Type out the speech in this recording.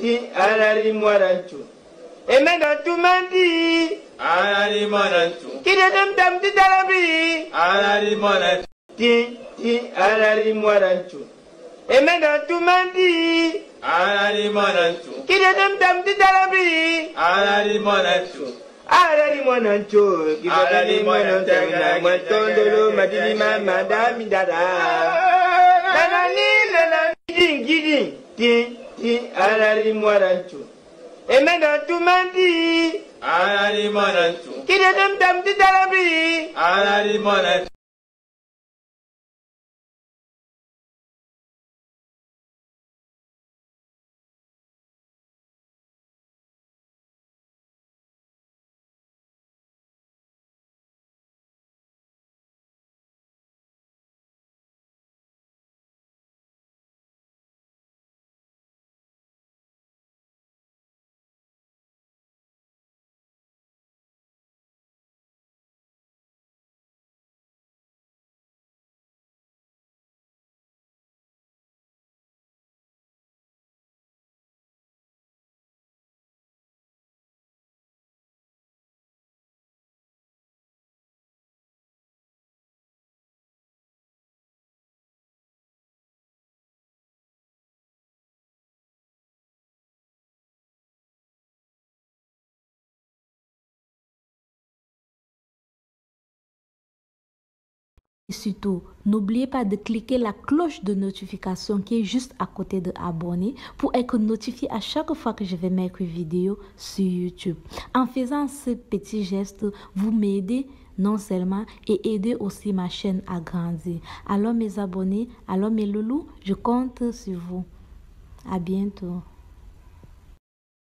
ti alali mwaranchu. Emenda tumandi. Alali mwaranchu. Kidedem tam ti talabi. Alali mwaranchu. Ti alali mwaranchu. Emenda tumandi. Alali mwaranchu. Kidedem tam ti talabi. Alali mwaranchu. Alali mwanancho, kidedem mwanancho, na mwatondolo madini mama dami dada. Gidin, ti alali mwarancho. Emenda tumandi. Alali mwaranchu. Kidedem tam ti talabi. Alali mwaranchu. Et surtout, n'oubliez pas de cliquer la cloche de notification qui est juste à côté de abonner pour être notifié à chaque fois que je vais mettre une vidéo sur YouTube. En faisant ce petit geste, vous m'aidez non seulement et aider aussi ma chaîne à grandir. Alors mes abonnés, alors mes loulous, je compte sur vous. À bientôt.